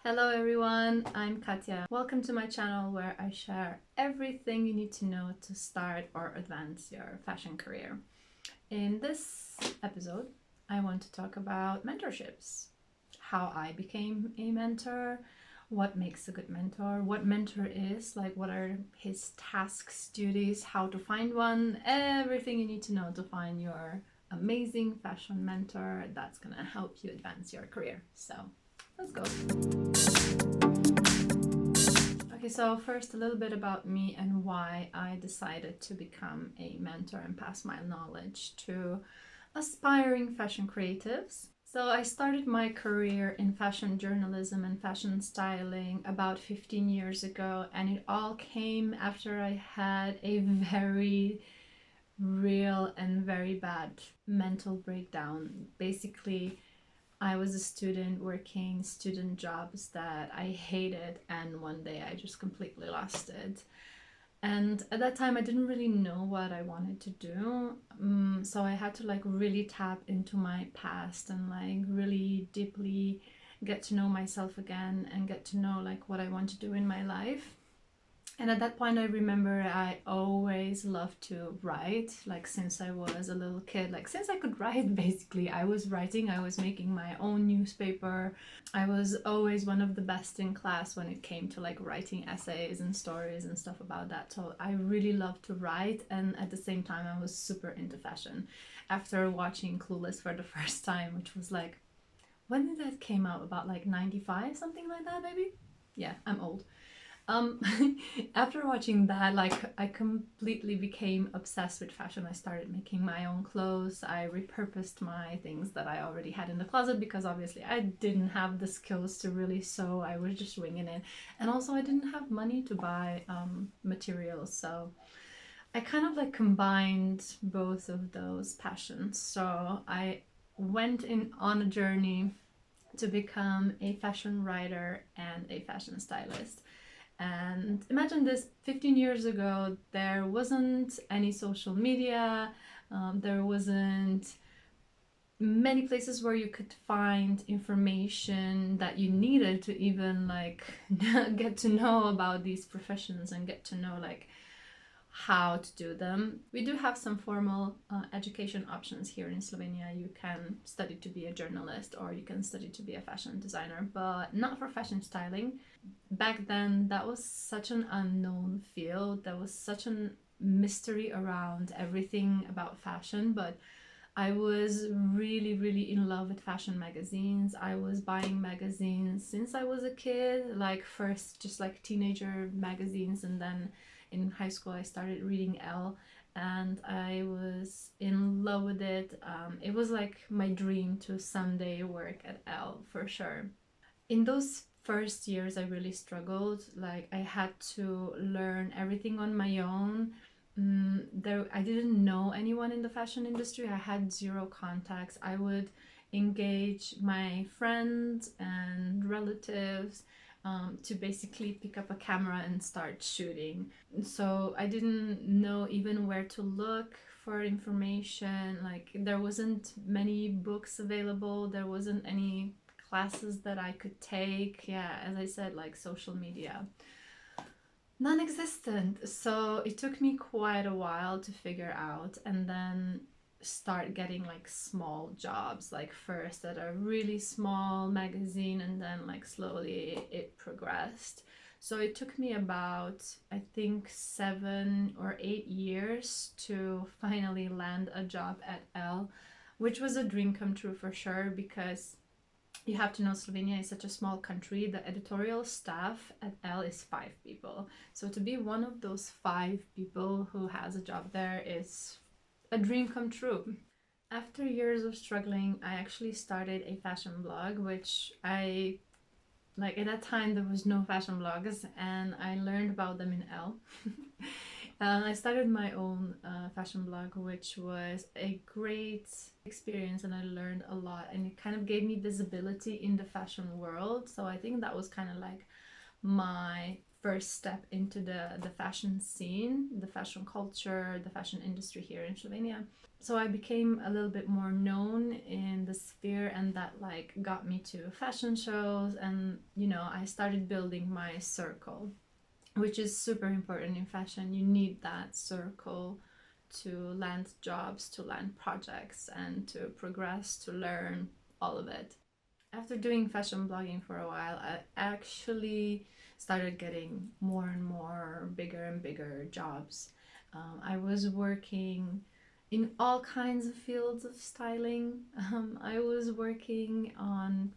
Hello everyone, I'm Katya. Welcome to my channel where I share everything you need to know to start or advance your fashion career. In this episode, I want to talk about mentorships, how I became a mentor, what makes a good mentor, what mentor is, like what are his tasks, duties, how to find one, everything you need to know to find your amazing fashion mentor that's gonna help you advance your career. So let's go. Okay, so first a little bit about me and why I decided to become a mentor and pass my knowledge to aspiring fashion creatives. So I started my career in fashion journalism and fashion styling about 15 years ago, and it all came after I had a very real and very bad mental breakdown. Basically, I was a student working student jobs that I hated, and one day I just completely lost it. And at that time, I didn't really know what I wanted to do. So I had to really tap into my past and really deeply get to know myself again and get to know what I want to do in my life. And at that point, I remember I always loved to write, since I was a little kid, since I could write, basically, I was writing, I was making my own newspaper. I was always one of the best in class when it came to writing essays and stories and stuff about that. So I really loved to write, and at the same time, I was super into fashion. After watching Clueless for the first time, which was when did that came out? About 95, something like that, maybe? Yeah, I'm old. Um, After watching that, I completely became obsessed with fashion. I started making my own clothes. I repurposed my things that I already had in the closet because obviously I didn't have the skills to really sew. I was just winging it. And also I didn't have money to buy materials. So I kind of combined both of those passions. So I went in on a journey to become a fashion writer and a fashion stylist. And imagine this, 15 years ago, there wasn't any social media, there wasn't many places where you could find information that you needed to even get to know about these professions and get to know how to do them. We do have some formal education options here in Slovenia. You can study to be a journalist or you can study to be a fashion designer, but not for fashion styling. Back then, that was such an unknown field. There was such a mystery around everything about fashion, but I was really, really in love with fashion magazines. I was buying magazines since I was a kid, first just teenager magazines, and then in high school I started reading Elle, and I was in love with it. It was my dream to someday work at Elle for sure. In those first years I really struggled. I had to learn everything on my own. I didn't know anyone in the fashion industry. I had zero contacts. I would engage my friends and relatives to basically pick up a camera and start shooting. So I didn't know even where to look for information. There wasn't many books available. There wasn't any classes that I could take. Yeah, as I said, social media, non-existent. So it took me quite a while to figure out and then start getting small jobs, first at a really small magazine, and then slowly it progressed. So it took me about, I think, 7 or 8 years to finally land a job at Elle, which was a dream come true for sure, because you have to know Slovenia is such a small country. The editorial staff at Elle is 5 people. So to be one of those 5 people who has a job there is a dream come true. After years of struggling, I actually started a fashion blog, which at that time there was no fashion blogs, and I learned about them in Elle. I started my own fashion blog, which was a great experience, and I learned a lot, and it kind of gave me visibility in the fashion world. So I think that was kind of my first step into the fashion scene, the fashion culture, the fashion industry here in Slovenia. So I became a little bit more known in the sphere, and that like got me to fashion shows, and you know, I started building my circle, which is super important in fashion. You need that circle to land jobs, to land projects, and to progress, to learn all of it. After doing fashion blogging for a while, I actually started getting more and more bigger and bigger jobs. I was working in all kinds of fields of styling. I was working on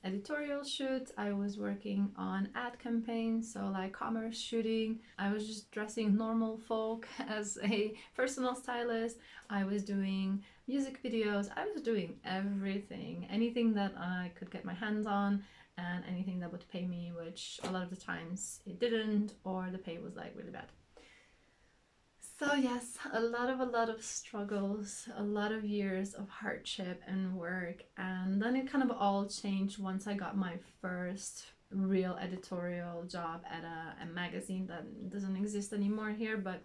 editorial shoots, I was working on ad campaigns, so like commerce shooting. I was just dressing normal folk as a personal stylist. I was doing music videos. I was doing everything, anything that I could get my hands on, and anything that would pay me, which a lot of the times it didn't, or the pay was like really bad. So yes, a lot of struggles, a lot of years of hardship and work, and then it kind of all changed once I got my first real editorial job at a magazine that doesn't exist anymore here, but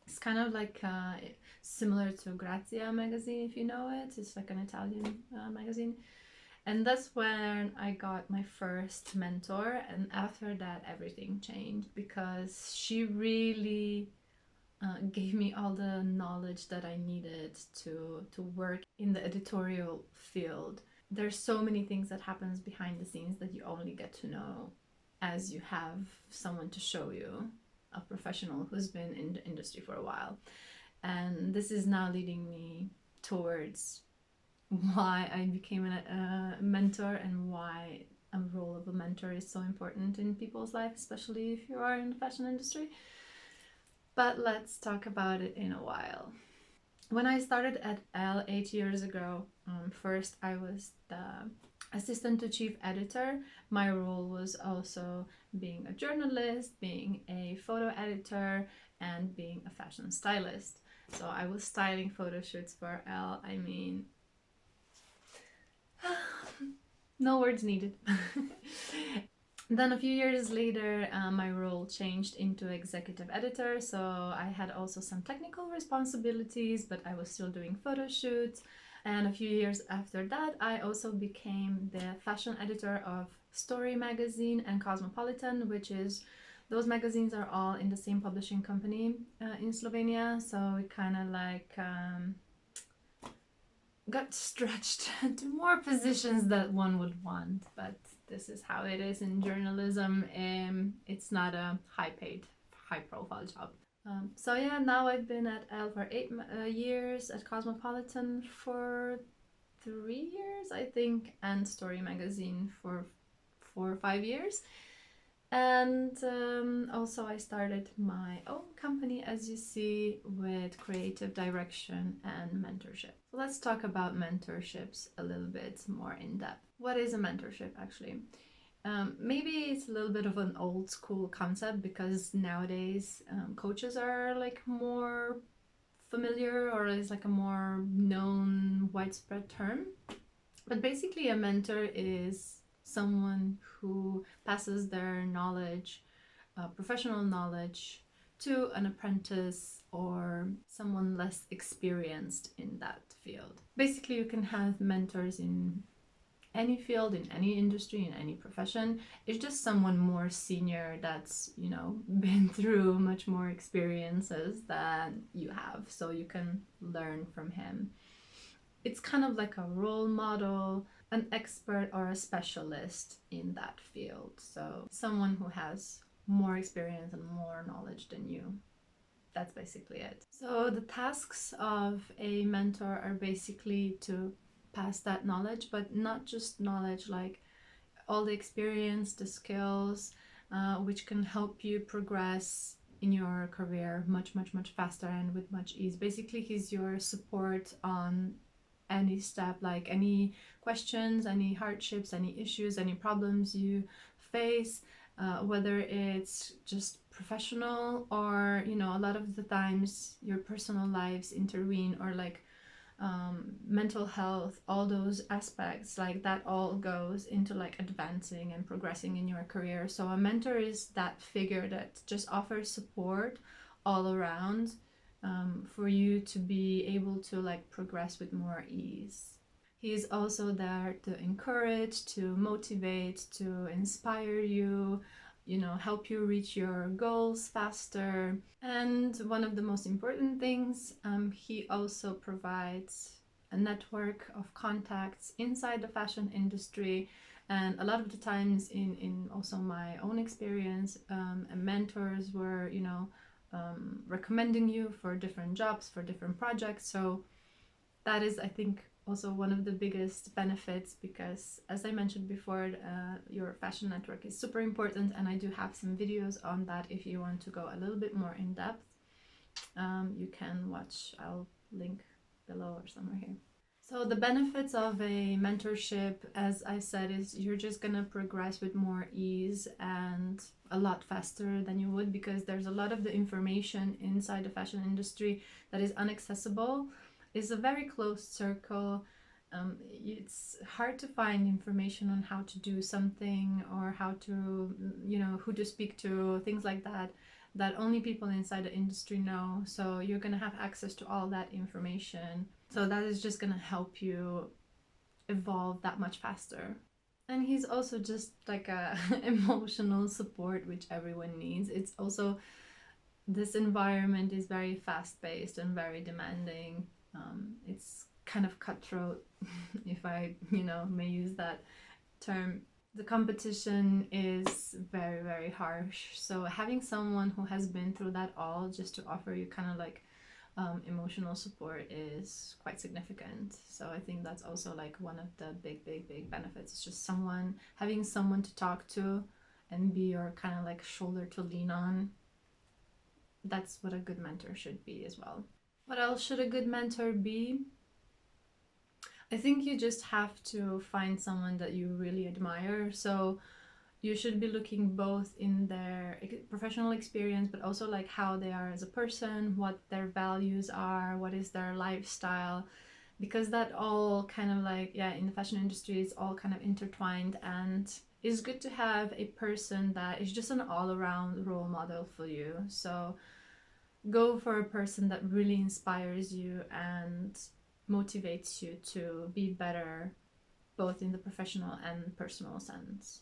it's kind of like similar to Grazia magazine, if you know it. It's like an Italian magazine. And that's when I got my first mentor, and after that everything changed, because she really gave me all the knowledge that I needed to work in the editorial field. There's so many things that happens behind the scenes that you only get to know as you have someone to show you, a professional who's been in the industry for a while. And this is now leading me towards why I became a mentor, and why a role of a mentor is so important in people's life, especially if you are in the fashion industry. But let's talk about it in a while. When I started at ELLE 8 years ago, first I was the assistant to chief editor. My role was also being a journalist, being a photo editor, and being a fashion stylist. So I was styling photo shoots for ELLE. I mean, no words needed. Then a few years later, my role changed into executive editor, so I had also some technical responsibilities, but I was still doing photo shoots. And a few years after that, I also became the fashion editor of Story magazine and Cosmopolitan, which is, those magazines are all in the same publishing company in Slovenia, so it kind of like got stretched to more positions that one would want, but this is how it is in journalism. It's not a high-paid, high-profile job. So yeah, now I've been at ELLE for 8 years, at Cosmopolitan for 3 years, I think, and Story magazine for 4 or 5 years. And also I started my own company, as you see, with creative direction and mentorship. So let's talk about mentorships a little bit more in depth. What is a mentorship actually? Maybe it's a little bit of an old school concept, because nowadays coaches are like more familiar, or is like a more known widespread term. But basically a mentor is someone who passes their knowledge, professional knowledge, to an apprentice or someone less experienced in that field. Basically, you can have mentors in any field, in any industry, in any profession. It's just someone more senior that's, you know, been through much more experiences than you have, so you can learn from him. It's kind of like a role model, an expert or a specialist in that field. So someone who has more experience and more knowledge than you. That's basically it. So the tasks of a mentor are basically to pass that knowledge, but not just knowledge, like all the experience, the skills, which can help you progress in your career much faster and with much ease. Basically, he's your support on any step, like any questions, any hardships, any issues, any problems you face, whether it's just professional or, you know, a lot of the times your personal lives intervene, or like mental health, all those aspects, like that all goes into like advancing and progressing in your career. So a mentor is that figure that just offers support all around, for you to be able to like progress with more ease. He's also there to encourage, to motivate, to inspire you, help you reach your goals faster. And one of the most important things, he also provides a network of contacts inside the fashion industry. And a lot of the times, in also my own experience, mentors were, recommending you for different jobs, for different projects. So that is, I think, also one of the biggest benefits, because as I mentioned before, your fashion network is super important, and I do have some videos on that. If you want to go a little bit more in depth, you can watch. I'll link below or somewhere here. So the benefits of a mentorship, as I said, is you're just gonna progress with more ease and a lot faster than you would, because there's a lot of the information inside the fashion industry that is inaccessible. It's a very closed circle. It's hard to find information on how to do something, or how to, who to speak to, things like that, that only people inside the industry know. So you're gonna have access to all that information. So that is just gonna help you evolve that much faster. And he's also just like a emotional support, which everyone needs. It's also, this environment is very fast-paced and very demanding. It's kind of cutthroat, if I, may use that term. The competition is very, very harsh. So having someone who has been through that all just to offer you kind of like emotional support is quite significant. So I think that's also like one of the big benefits. It's just having someone to talk to and be your kind of like shoulder to lean on. That's what a good mentor should be as well. What else should a good mentor be? I think you just have to find someone that you really admire. So you should be looking both in their professional experience, but also like how they are as a person, what their values are, what is their lifestyle, because that all kind of like, in the fashion industry, it's all kind of intertwined, and it's good to have a person that is just an all-around role model for you. So go for a person that really inspires you and motivates you to be better, both in the professional and personal sense.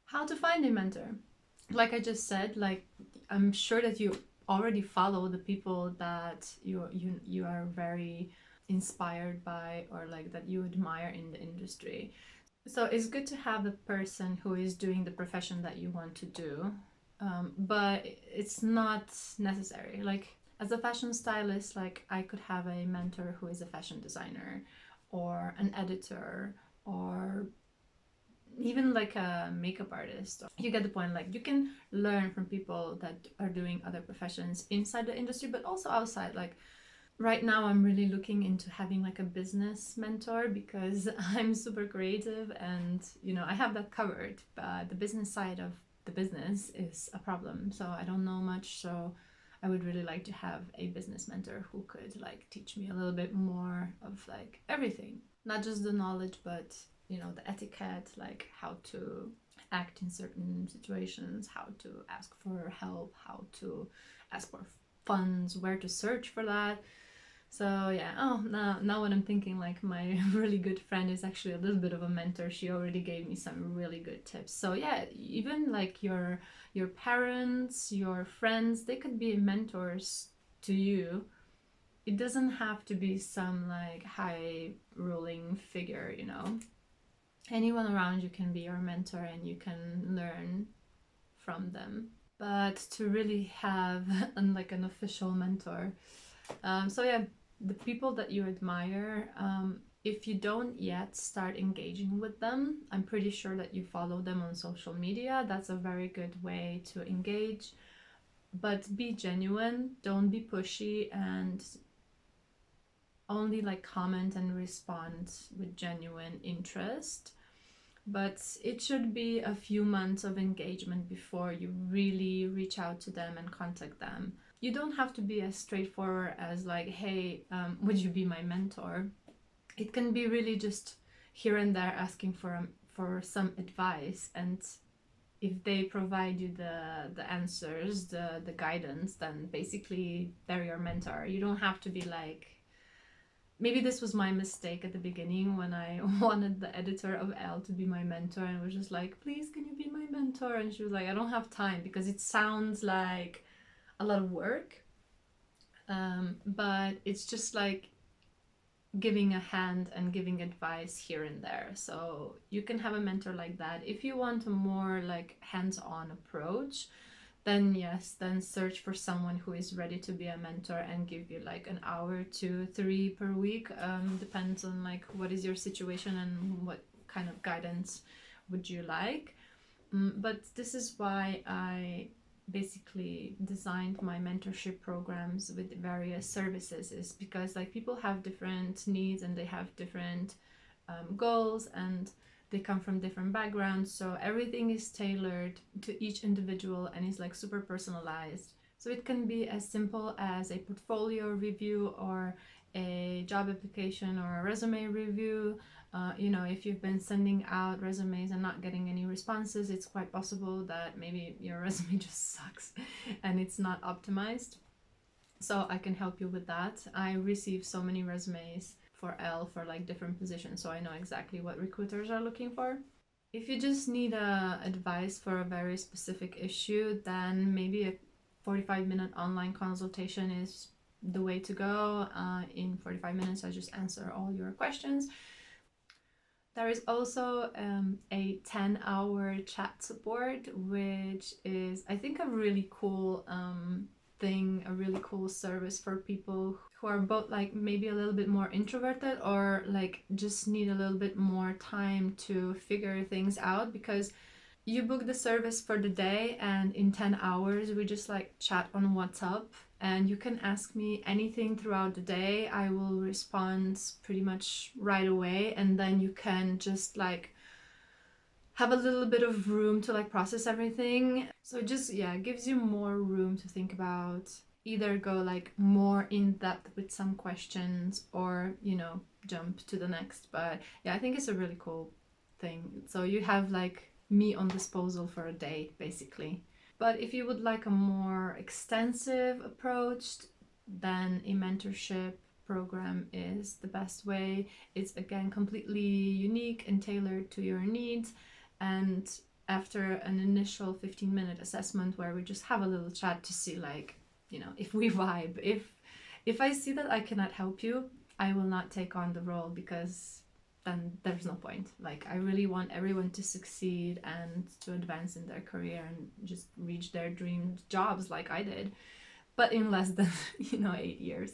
How to find a mentor? Like I just said, like I'm sure that you already follow the people that you are very inspired by, or like that you admire in the industry. So it's good to have a person who is doing the profession that you want to do, but it's not necessary. Like as a fashion stylist, like I could have a mentor who is a fashion designer, or an editor, or even like a makeup artist. You get the point. Like you can learn from people that are doing other professions inside the industry, but also outside. Like right now I'm really looking into having like a business mentor, because I'm super creative and I have that covered, but the business side of the business is a problem. So I don't know much. So I would really like to have a business mentor who could like teach me a little bit more of like everything, not just the knowledge, but the etiquette, like how to act in certain situations, how to ask for help, how to ask for funds, where to search for that. So yeah, now what I'm thinking, like my really good friend is actually a little bit of a mentor. She already gave me some really good tips. So yeah, even like your parents, your friends, they could be mentors to you. It doesn't have to be some like high ruling figure, anyone around you can be your mentor and you can learn from them. But to really have like an official mentor, so yeah, the people that you admire, if you don't yet start engaging with them, I'm pretty sure that you follow them on social media. That's a very good way to engage, but be genuine, don't be pushy, and only like comment and respond with genuine interest. But it should be a few months of engagement before you really reach out to them and contact them. you don't have to be as straightforward as like, hey, would you be my mentor? It can be really just here and there asking for some advice, and if they provide you the answers, the guidance, then basically they're your mentor. You don't have to be like, maybe this was my mistake at the beginning when I wanted the editor of Elle to be my mentor, and was just like, please, can you be my mentor? And she was like, I don't have time, because it sounds like a lot of work. But it's just like giving a hand and giving advice here and there. So you can have a mentor like that. If you want a more like hands-on approach, then yes, then search for someone who is ready to be a mentor and give you like an hour, 2, 3 per week. Depends on like what is your situation and what kind of guidance would you like. But this is why I basically designed my mentorship programs with various services, is because like people have different needs and they have different goals, and they come from different backgrounds, so everything is tailored to each individual and is like super personalized. So it can be as simple as a portfolio review or a job application or a resume review. You know, if you've been sending out resumes and not getting any responses, it's quite possible that maybe your resume just sucks and it's not optimized. So I can help you with that. I receive so many resumes for Elle for like different positions, so I know exactly what recruiters are looking for. If you just need advice for a very specific issue, then maybe a 45-minute online consultation is the way to go. In 45 minutes, I just answer all your questions. There is also a 10-hour chat support, which is, I think, a really cool thing, a really cool service for people who are both like maybe a little bit more introverted or like just need a little bit more time to figure things out, because you book the service for the day and in 10 hours we just like chat on WhatsApp, and you can ask me anything throughout the day. I will respond pretty much right away, and then you can just like have a little bit of room to like process everything. So just, yeah, it gives you more room to think about, either go like more in depth with some questions or, you know, jump to the next. But yeah, I think it's a really cool thing. So you have like me on disposal for a day basically. But if you would like a more extensive approach, then a mentorship program is the best way. It's again completely unique and tailored to your needs. And after an initial 15-minute assessment where we just have a little chat to see like, you know, if we vibe, if I see that I cannot help you, I will not take on the role, because then there's no point. Like, I really want everyone to succeed and to advance in their career and just reach their dream jobs like I did, but in less than 8 years.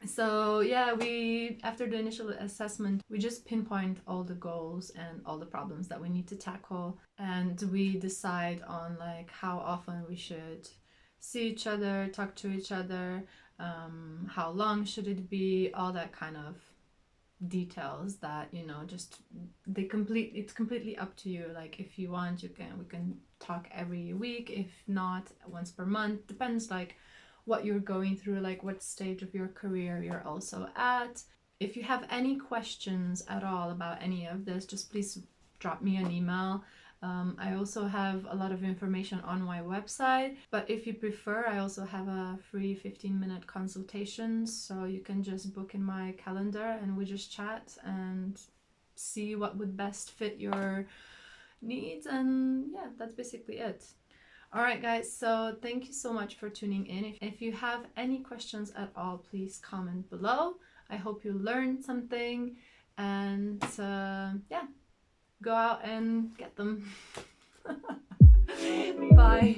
So yeah, we, after the initial assessment, we just pinpoint all the goals and all the problems that we need to tackle, and we decide on like how often we should see each other, talk to each other, how long should it be, all that kind of details that, just it's completely up to you. Like, if you want, we can talk every week, if not once per month, depends like what you're going through, like what stage of your career you're also at. If you have any questions at all about any of this, just please drop me an email. I also have a lot of information on my website, but if you prefer, I also have a free 15-minute consultation, so you can just book in my calendar and we just chat and see what would best fit your needs. And yeah, that's basically it. Alright guys, so thank you so much for tuning in. If you have any questions at all, please comment below. I hope you learned something, and yeah, go out and get them. Bye.